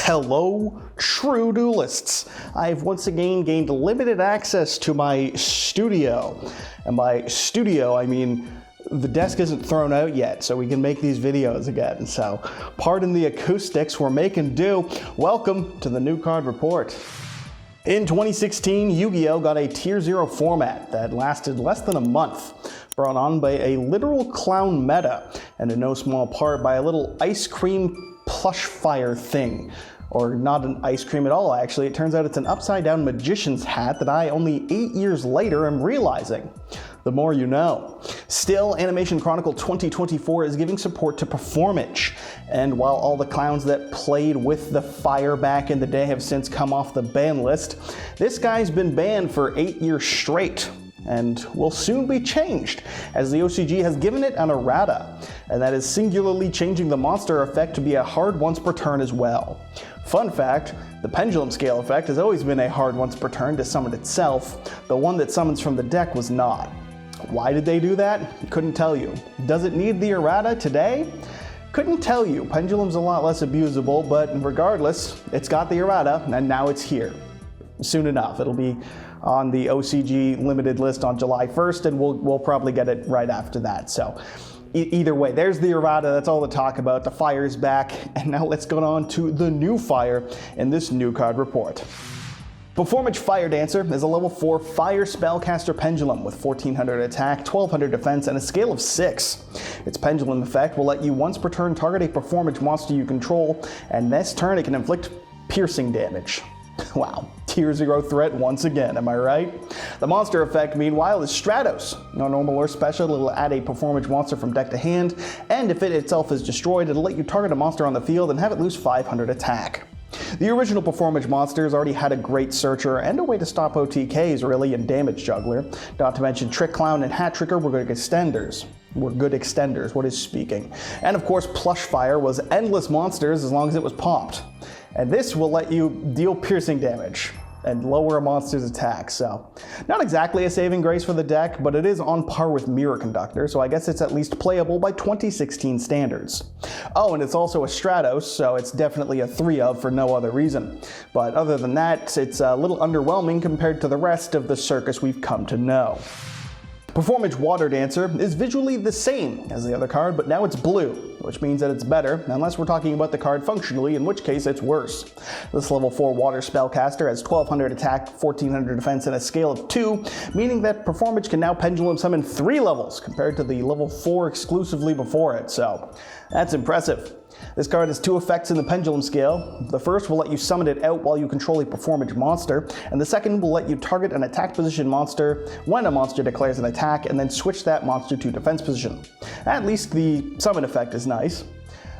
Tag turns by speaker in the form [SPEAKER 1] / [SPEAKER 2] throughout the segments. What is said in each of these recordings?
[SPEAKER 1] Hello, true duelists. I've once again gained limited access to my studio. And by studio, I mean the desk isn't thrown out yet, so we can make these videos again. So, pardon the acoustics, we're making do. Welcome to the new card report. In 2016, Yu-Gi-Oh got a Tier 0 format that lasted less than a month, brought on by a literal clown meta, and in no small part by a little ice cream plushfire thing. Or not an ice cream at all, actually. It turns out it's an upside-down magician's hat that I, only 8 years later, am realizing. The more you know. Still, Animation Chronicle 2024 is giving support to Performage, and while all the clowns that played with the fire back in the day have since come off the ban list, this guy's been banned for 8 years straight, and will soon be changed, as the OCG has given it an errata, and that is singularly changing the monster effect to be a hard once per turn as well. Fun fact, the pendulum scale effect has always been a hard once per turn to summon itself. The one that summons from the deck was not. Why did they do that? Couldn't tell you. Does it need the errata today? Couldn't tell you. Pendulum's a lot less abusable, but regardless, it's got the errata, and now it's here. Soon enough. It'll be on the OCG limited list on July 1st, and we'll probably get it right after that. So either way, there's the errata. That's all to talk about. The fire's back, and now let's go on to the new fire in this new card report. Performage Fire Dancer is a level 4 fire spellcaster pendulum with 1400 attack, 1200 defense, and a scale of 6. Its pendulum effect will let you once per turn target a Performage monster you control, and this turn it can inflict piercing damage. Wow, Tier 0 threat once again, am I right? The monster effect, meanwhile, is Stratos. No normal or special, it'll add a Performage monster from deck to hand, and if it itself is destroyed, it'll let you target a monster on the field and have it lose 500 attack. The original Performage monsters already had a great searcher and a way to stop OTKs really, and damage juggler. Not to mention Trick Clown and Hat Tricker were good extenders. What is speaking? And of course, Plushfire was endless monsters as long as it was popped. And this will let you deal piercing damage and lower a monster's attack, so not exactly a saving grace for the deck, but it is on par with Mirror Conductor, so I guess it's at least playable by 2016 standards. Oh, and it's also a Stratos, so it's definitely a 3 of for no other reason. But other than that, it's a little underwhelming compared to the rest of the circus we've come to know. Performage Water Dancer is visually the same as the other card, but now it's blue, which means that it's better, unless we're talking about the card functionally, in which case it's worse. This level 4 water spellcaster has 1200 attack, 1400 defense, and a scale of 2, meaning that Performage can now pendulum summon 3 levels compared to the level 4 exclusively before it, so that's impressive. This card has 2 effects in the pendulum scale. The first will let you summon it out while you control a Performage monster, and the second will let you target an attack position monster when a monster declares an attack, and then switch that monster to defense position. At least the summon effect is nice.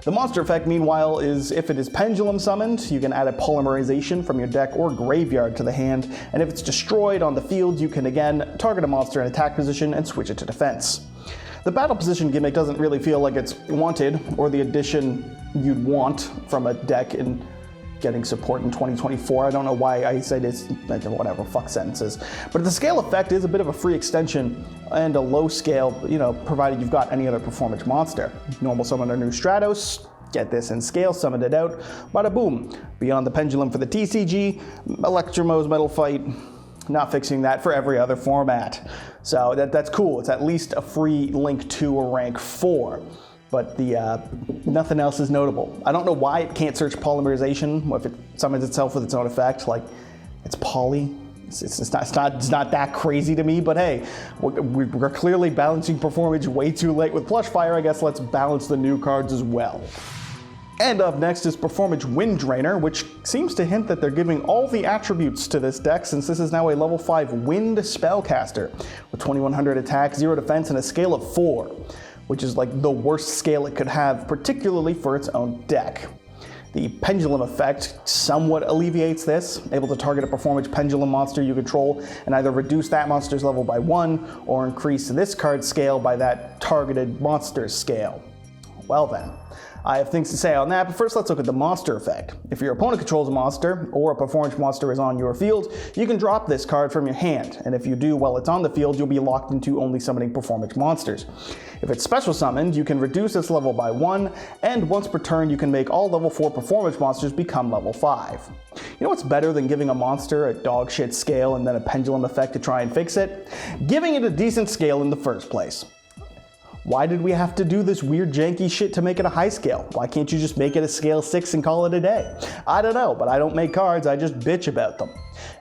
[SPEAKER 1] The monster effect, meanwhile, is if it is pendulum summoned, you can add a polymerization from your deck or graveyard to the hand, and if it's destroyed on the field, you can again target a monster in attack position and switch it to defense. The battle position gimmick doesn't really feel like it's wanted, or the addition you'd want from a deck in getting support in 2024. I don't know why I say this, whatever, fuck sentences. But the scale effect is a bit of a free extension and a low scale, provided you've got any other Performage monster. Normal summon a new Stratos, get this in scale, summon it out, bada boom. Beyond the pendulum for the TCG, Electromo's Metal Fight, not fixing that for every other format. So that's cool. It's at least a free link to a rank 4. But nothing else is notable. I don't know why it can't search polymerization if it summons itself with its own effect. Like, it's poly. It's not that crazy to me, but hey, we're clearly balancing Performage way too late with Plushfire. I guess let's balance the new cards as well. And up next is Performage Wind Drainer, which seems to hint that they're giving all the attributes to this deck, since this is now a level 5 Wind Spellcaster with 2100 attack, 0 defense, and a scale of 4, which is like the worst scale it could have, particularly for its own deck. The pendulum effect somewhat alleviates this, able to target a Performage pendulum monster you control and either reduce that monster's level by 1 or increase this card's scale by that targeted monster's scale. Well then, I have things to say on that, but first let's look at the monster effect. If your opponent controls a monster, or a Performance monster is on your field, you can drop this card from your hand, and if you do while it's on the field, you'll be locked into only summoning Performance monsters. If it's special summoned, you can reduce its level by 1, and once per turn you can make all level 4 Performance monsters become level 5. You know what's better than giving a monster a dog shit scale and then a pendulum effect to try and fix it? Giving it a decent scale in the first place. Why did we have to do this weird janky shit to make it a high scale? Why can't you just make it a scale 6 and call it a day? I don't know, but I don't make cards, I just bitch about them.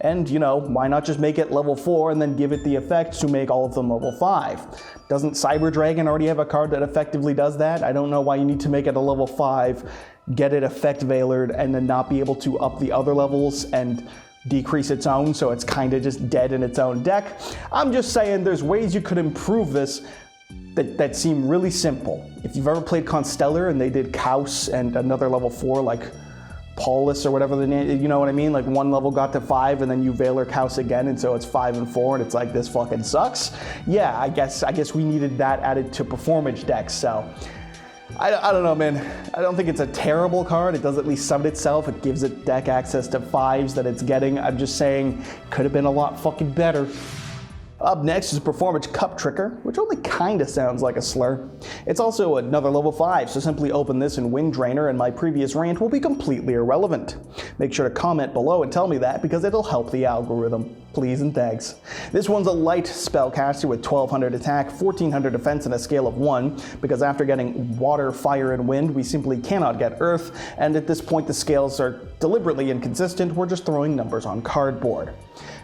[SPEAKER 1] And you know, why not just make it level 4 and then give it the effect to make all of them level 5? Doesn't Cyber Dragon already have a card that effectively does that? I don't know why you need to make it a level 5, get it effect veilered, and then not be able to up the other levels and decrease its own, so it's kind of just dead in its own deck. I'm just saying there's ways you could improve this that seem really simple. If you've ever played Constellar and they did Kaus and another level 4 like Paulus or whatever the name, you know what I mean? Like one level got to 5 and then you Veiler Kaus again, and so it's 5 and 4 and it's like, this fucking sucks. Yeah, I guess we needed that added to Performage decks, so I don't know, man. I don't think it's a terrible card. It does at least summon itself. It gives it deck access to 5s that it's getting. I'm just saying, could have been a lot fucking better. Up next is Performage Cup Tricker, which only kinda sounds like a slur. It's also another level 5, so simply open this in Wind Drainer and my previous rant will be completely irrelevant. Make sure to comment below and tell me that because it'll help the algorithm. Please and thanks. This one's a light spellcaster with 1200 attack, 1400 defense, and a scale of 1, because after getting water, fire, and wind, we simply cannot get earth, and at this point the scales are deliberately inconsistent. We're just throwing numbers on cardboard.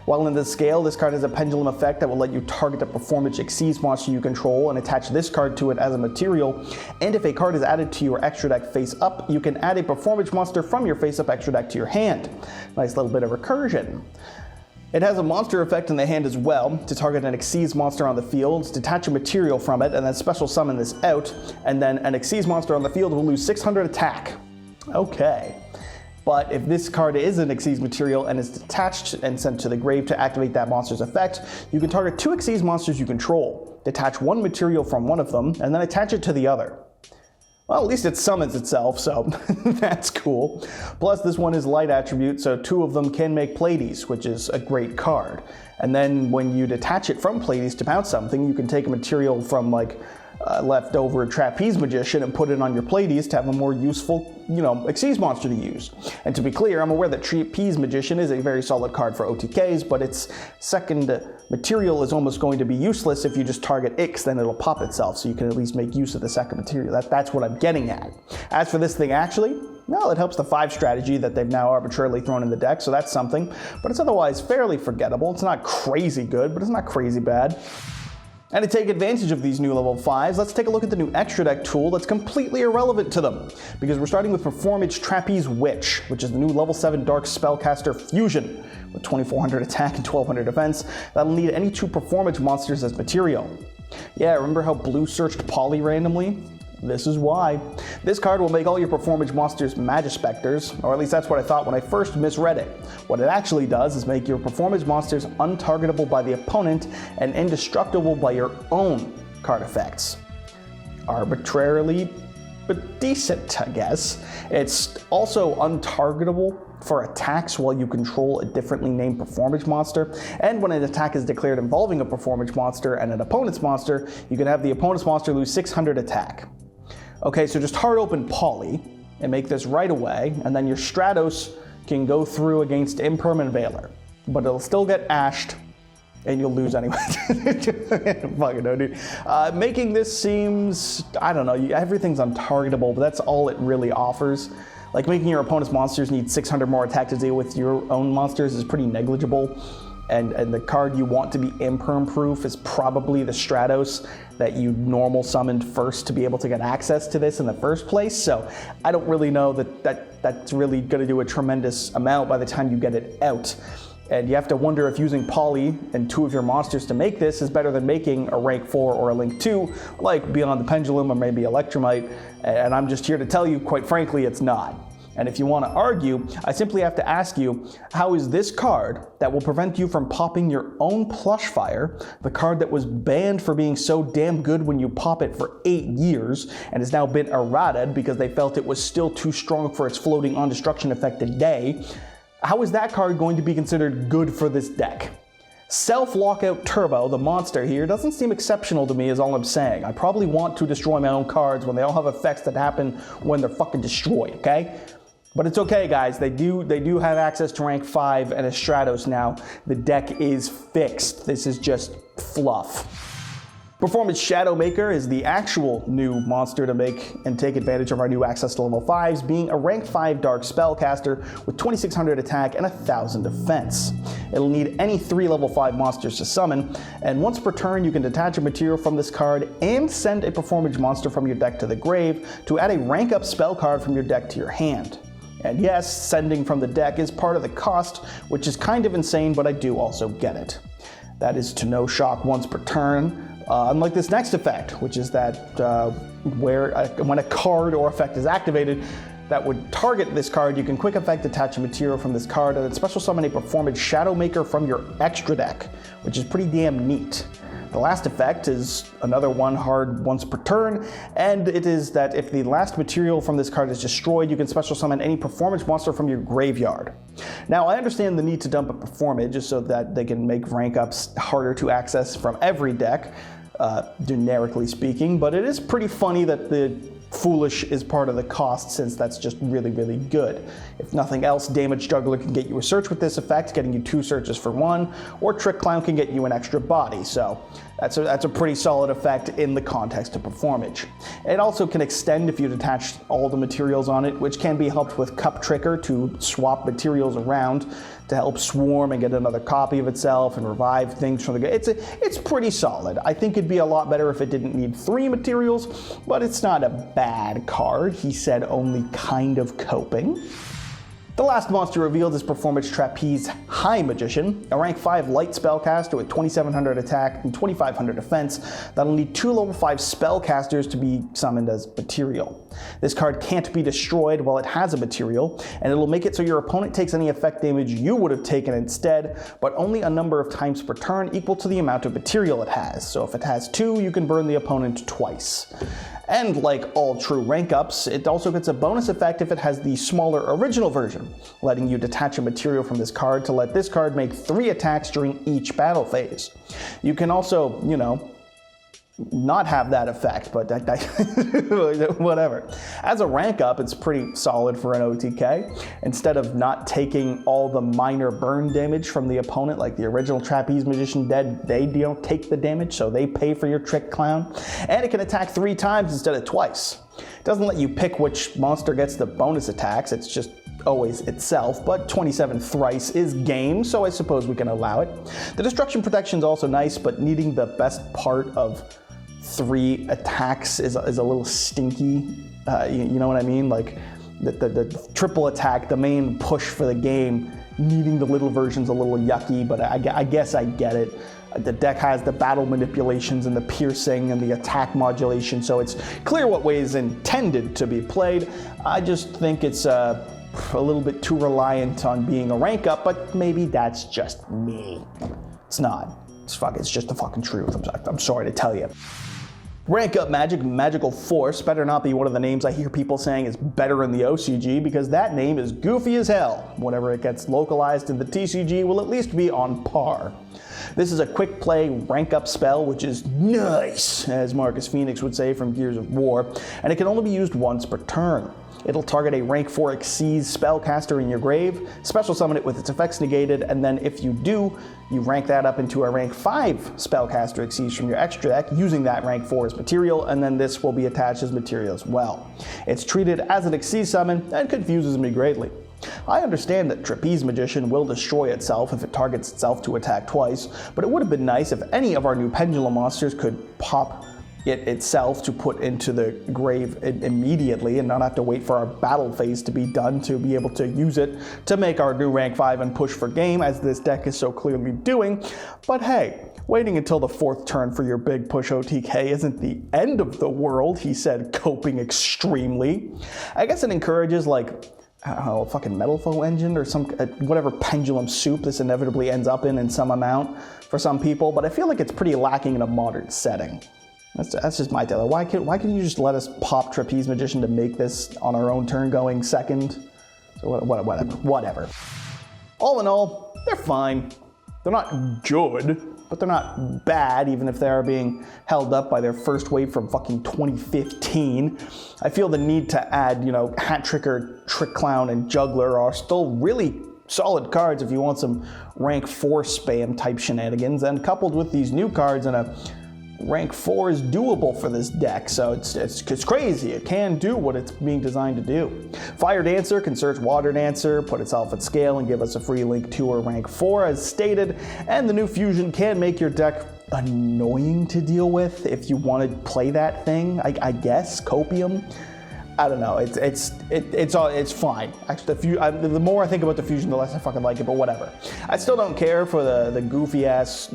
[SPEAKER 1] While in this scale, this card has a pendulum effect that will let you target a Performage Xyz monster you control and attach this card to it as a material, and if a card is added to your extra deck face up, you can add a Performage monster from your face up extra deck to your hand. Nice little bit of recursion. It has a monster effect in the hand as well, to target an Xyz monster on the field, detach a material from it, and then special summon this out, and then an Xyz monster on the field will lose 600 attack. Okay. But if this card is an Xyz material and is detached and sent to the grave to activate that monster's effect, you can target 2 Xyz monsters you control, detach 1 material from one of them, and then attach it to the other. Well, at least it summons itself, so that's cool. Plus, this one is light attribute, so 2 of them can make Pleiades, which is a great card. And then when you detach it from Pleiades to mount something, you can take a material from like leftover Trapeze Magician and put it on your Pleiades to have a more useful, Xyz monster to use. And to be clear, I'm aware that Trapeze Magician is a very solid card for OTKs, but its second material is almost going to be useless if you just target X, then it'll pop itself, so you can at least make use of the second material. That's what I'm getting at. As for this thing actually, well, it helps the 5 strategy that they've now arbitrarily thrown in the deck, so that's something, but it's otherwise fairly forgettable. It's not crazy good, but it's not crazy bad. And to take advantage of these new level 5s, let's take a look at the new extra deck tool that's completely irrelevant to them. Because we're starting with Performage Trapeze Witch, which is the new level 7 Dark Spellcaster Fusion, with 2400 attack and 1200 defense, that'll need any 2 Performage monsters as material. Yeah, remember how Blue searched Poly randomly? This is why. This card will make all your Performage monsters Magispectors, or at least that's what I thought when I first misread it. What it actually does is make your Performage monsters untargetable by the opponent and indestructible by your own card effects. Arbitrarily, but decent, I guess. It's also untargetable for attacks while you control a differently named Performage monster, and when an attack is declared involving a Performage monster and an opponent's monster, you can have the opponent's monster lose 600 attack. Okay, so just hard open Poly and make this right away, and then your Stratos can go through against Impermanent Veiler, but it'll still get ashed, and you'll lose anyway. Fucking no, dude. Making this seems, I don't know, everything's untargetable, but that's all it really offers. Like making your opponent's monsters need 600 more attack to deal with your own monsters is pretty negligible. And the card you want to be imperm proof is probably the Stratos that you normal summoned first to be able to get access to this in the first place. So I don't really know that's really going to do a tremendous amount by the time you get it out. And you have to wonder if using Poly and 2 of your monsters to make this is better than making a rank 4 or a link 2, like Beyond the Pendulum or maybe Electromite. And I'm just here to tell you, quite frankly, it's not. And if you want to argue, I simply have to ask you, how is this card that will prevent you from popping your own plushfire, the card that was banned for being so damn good when you pop it for 8 years and has now been errated because they felt it was still too strong for its floating on destruction effect today, how is that card going to be considered good for this deck? Self-Lockout Turbo, the monster here, doesn't seem exceptional to me is all I'm saying. I probably want to destroy my own cards when they all have effects that happen when they're fucking destroyed, okay? But it's okay, guys. They do have access to rank 5 and a Stratos now. The deck is fixed. This is just fluff. Performance Shadowmaker is the actual new monster to make and take advantage of our new access to level 5s, being a rank 5 dark spellcaster with 2600 attack and 1000 defense. It'll need any 3 level 5 monsters to summon, and once per turn you can detach a material from this card and send a Performage monster from your deck to the grave to add a rank up spell card from your deck to your hand. And yes, sending from the deck is part of the cost, which is kind of insane, but I do also get it. That is to no shock once per turn. Unlike this next effect, which is that when a card or effect is activated that would target this card, you can quick effect attach a material from this card and then special summon a Performance Shadowmaker from your extra deck, which is pretty damn neat. The last effect is another one hard once per turn, and it is that if the last material from this card is destroyed, you can special summon any Performance monster from your graveyard. Now, I understand the need to dump a Performage so that they can make rank ups harder to access from every deck, generically speaking, but it is pretty funny that the Foolish is part of the cost, since that's just really, really good. If nothing else, Damage Juggler can get you a search with this effect, getting you 2 searches for 1, or Trick Clown can get you an extra body, so that's a pretty solid effect in the context of Performage. It also can extend if you detach all the materials on it, which can be helped with Cup Tricker to swap materials around to help swarm and get another copy of itself and revive things from the... It's pretty solid. I think it'd be a lot better if it didn't need 3 materials, but it's not a bad card. He said only kind of coping. The last monster revealed is Performance Trapeze High Magician, a rank 5 light spellcaster with 2700 attack and 2500 defense that'll need 2 level 5 spellcasters to be summoned as material. This card can't be destroyed while it has a material, and it'll make it so your opponent takes any effect damage you would have taken instead, but only a number of times per turn equal to the amount of material it has. So if it has 2, you can burn the opponent twice. And like all true rank ups, it also gets a bonus effect if it has the smaller original version, letting you detach a material from this card to let this card make 3 attacks during each battle phase. You can also, not have that effect, but whatever. As a rank up, it's pretty solid for an OTK. Instead of not taking all the minor burn damage from the opponent, like the original Trapeze Magician dead, they don't take the damage, so they pay for your Trick Clown. And it can attack 3 times instead of twice. It doesn't let you pick which monster gets the bonus attacks, it's just always itself, but 27 thrice is game, so I suppose we can allow it. The destruction protection is also nice, but needing the best part of 3 attacks is a little stinky. You know what I mean? Like the triple attack, the main push for the game, needing the little version's a little yucky, but I guess I get it. The deck has the battle manipulations and the piercing and the attack modulation, so it's clear what way is intended to be played. I just think it's a little bit too reliant on being a rank up, but maybe that's just me. It's not. It's just the fucking truth. I'm sorry to tell you. Rank Up Magical Force better not be one of the names I hear people saying is better in the OCG, because that name is goofy as hell. Whenever it gets localized in the TCG, will at least be on par. This is a quick play rank up spell, which is nice, as Marcus Phoenix would say from Gears of War, and it can only be used once per turn. It'll target a rank 4 Exceeds spellcaster in your grave, special summon it with its effects negated, and then if you do, you rank that up into a rank 5 spellcaster Exceeds from your extra deck using that rank 4 as material, and then this will be attached as material as well. It's treated as an Exceed summon and confuses me greatly. I understand that Trapeze Magician will destroy itself if it targets itself to attack twice, but it would have been nice if any of our new Pendulum monsters could pop it itself to put into the grave immediately and not have to wait for our battle phase to be done to be able to use it to make our new rank 5 and push for game, as this deck is so clearly doing. But hey, waiting until the 4th turn for your big push OTK isn't the end of the world, he said, coping extremely. I guess it encourages like I don't know, a fucking metal foe engine or some whatever pendulum soup this inevitably ends up in some amount for some people, but I feel like it's pretty lacking in a modern setting. That's just my tale. Why can't you just let us pop Trapeze Magician to make this on our own turn going second? So whatever. All in all, they're fine. They're not good, but they're not bad, even if they are being held up by their first wave from fucking 2015. I feel the need to add, Hat Tricker, Trick Clown, and Juggler are still really solid cards if you want some rank 4 spam type shenanigans, and coupled with these new cards and a rank 4 is doable for this deck, so it's crazy. It can do what it's being designed to do. Fire Dancer can search Water Dancer, put itself at scale, and give us a free link to a rank 4 as stated, and the new fusion can make your deck annoying to deal with if you want to play that thing, I guess, Copium. I don't know, it's fine. Actually, the more I think about the fusion, the less I fucking like it, but whatever. I still don't care for the goofy ass,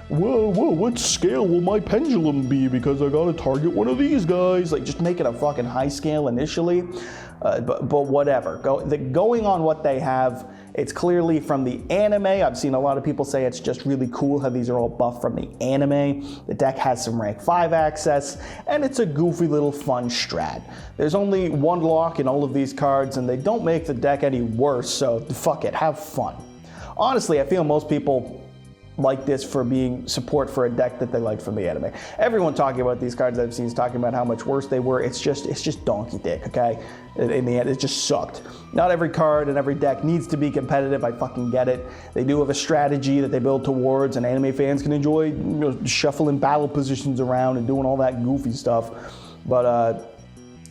[SPEAKER 1] whoa, what scale will my pendulum be because I gotta target one of these guys? Like, just make it a fucking high scale initially, but whatever. Going on what they have, it's clearly from the anime. I've seen a lot of people say it's just really cool how these are all buffed from the anime. The deck has some rank 5 access, and it's a goofy little fun strat. There's only one lock in all of these cards, and they don't make the deck any worse, so fuck it, have fun. Honestly, I feel most people like this for being support for a deck that they liked from the anime. Everyone talking about these cards I've seen is talking about how much worse they were. It's just donkey dick, okay? In the end, it just sucked. Not every card and every deck needs to be competitive. I fucking get it. They do have a strategy that they build towards, and anime fans can enjoy shuffling battle positions around and doing all that goofy stuff. But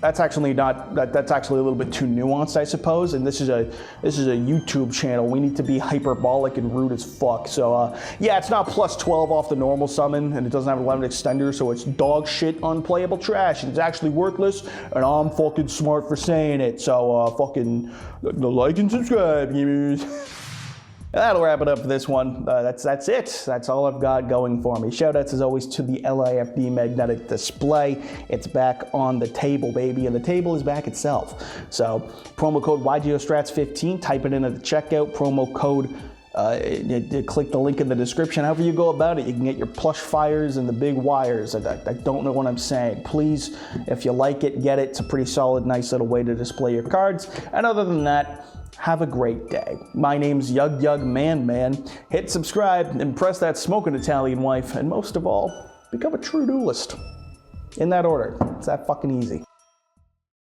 [SPEAKER 1] that's actually that's actually a little bit too nuanced, I suppose. And this is a YouTube channel. We need to be hyperbolic and rude as fuck. So yeah, it's not plus 12 off the normal summon, and it doesn't have 11 extender, so it's dog shit unplayable trash, and it's actually worthless, and I'm fucking smart for saying it. So fucking like and subscribe, gamers. That'll wrap it up for this one. That's it. That's all I've got going for me. Shoutouts as always to the LIFD magnetic display. It's back on the table, baby, and the table is back itself. So promo code YGOStrats15, type it in at the checkout. Promo code, click the link in the description. However you go about it, you can get your plush fires and the big wires. I don't know what I'm saying. Please, if you like it, get it. It's a pretty solid, nice little way to display your cards. And other than that, have a great day. My name's Yugioh Man. Hit subscribe, impress that smoking Italian wife, and most of all, become a true duelist. In that order. It's that fucking easy.